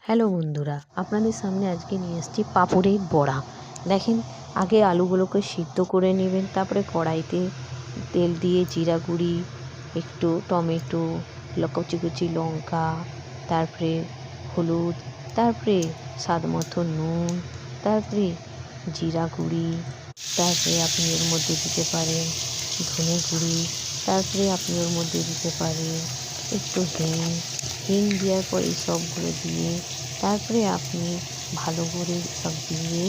Hello বন্ধুরা, আপনাদের সামনে আজকে নিয়ে এসেছি পাঁপড়ের বড়া। দেখেন, আগে আলুগুলোকে সিদ্ধ করে নেবেন, তারপরে কড়াইতে তেল দিয়ে জিরা গুঁড়ি, একটু টমেটো, কুচি কুচি লঙ্কা, তারপরে হলুদ, তারপরে স্বাদ মতো নুন, তারপরে জিরা গুঁড়ি, তারপরে আপনি এর মধ্যে দিতে পারেন ধনে গুঁড়ি, তারপরে আপনি ওর মধ্যে দিতে পারেন একটু হিং দেওয়ার পর এই সবগুলো দিয়ে তারপরে আপনি ভালো করে সব দিয়ে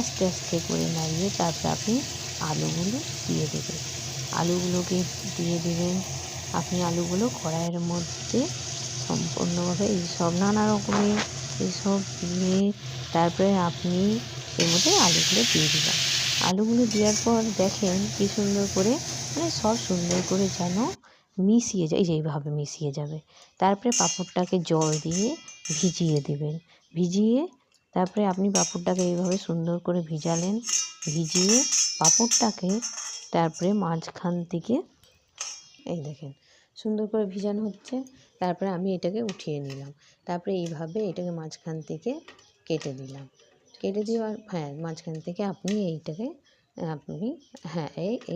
আস্তে আস্তে করে নাড়িয়ে তারপরে আপনি আলুগুলো দিয়ে দেবেন। আলুগুলোকে দিয়ে দেবেন। আপনি আলুগুলো কড়াইয়ের মধ্যে সম্পূর্ণভাবে এইসব নানা রকমের এইসব দিয়ে তারপরে আপনি এর মধ্যে আলুগুলো দিয়ে দেবেন। আলুগুলো দেওয়ার পর দেখেন কী সুন্দর করে সব সুন্দর করে যেন মিশিয়ে যায়, এইভাবে মিশিয়ে যাবে। তারপরে পাঁপড়টাকে জল দিয়ে ভিজিয়ে দেবেন। ভিজিয়ে তারপরে আপনি পাঁপড়টাকে এইভাবে সুন্দর করে ভিজালেন। ভিজিয়ে পাঁপড়টাকে তারপরে মাঝখান থেকে এই দেখেন সুন্দর করে ভিজানো হচ্ছে। তারপরে আমি এটাকে উঠিয়ে নিলাম। তারপরে এইভাবে এটাকে মাঝখান থেকে কেটে দিলাম। কেটে দেওয়ার মাঝখান থেকে আপনি এইটাকে আপনি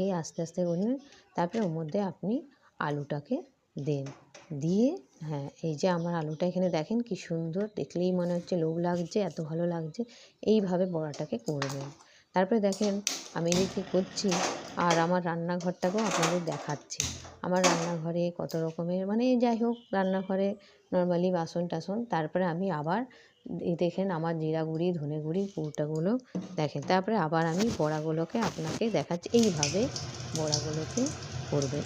এই আস্তে আস্তে করবেন। তারপরে ওর মধ্যে আপনি আলুটাকে দেন। দিয়ে এই যে আমার আলুটা এখানে দেখেন কি সুন্দর, দেখলেই মনে হচ্ছে লোভ লাগছে, এত ভালো লাগছে। এইভাবে বড়াটাকে করবেন। তারপরে দেখেন আমি এদিকে করছি আর আমার রান্নাঘরটাকেও আপনাদের দেখাচ্ছি। আমার রান্নাঘরে কত রকমের যাই হোক, রান্নাঘরে নর্মালি বাসন টাসন। তারপরে আমি আবার দেখেন আমার জিরা গুঁড়ি, ধনে গুঁড়ি কৌটাগুলো দেখেন। তারপরে আবার আমি বড়াগুলোকে আপনাকে দেখাচ্ছি। এইভাবে বড়াগুলোকে করবেন।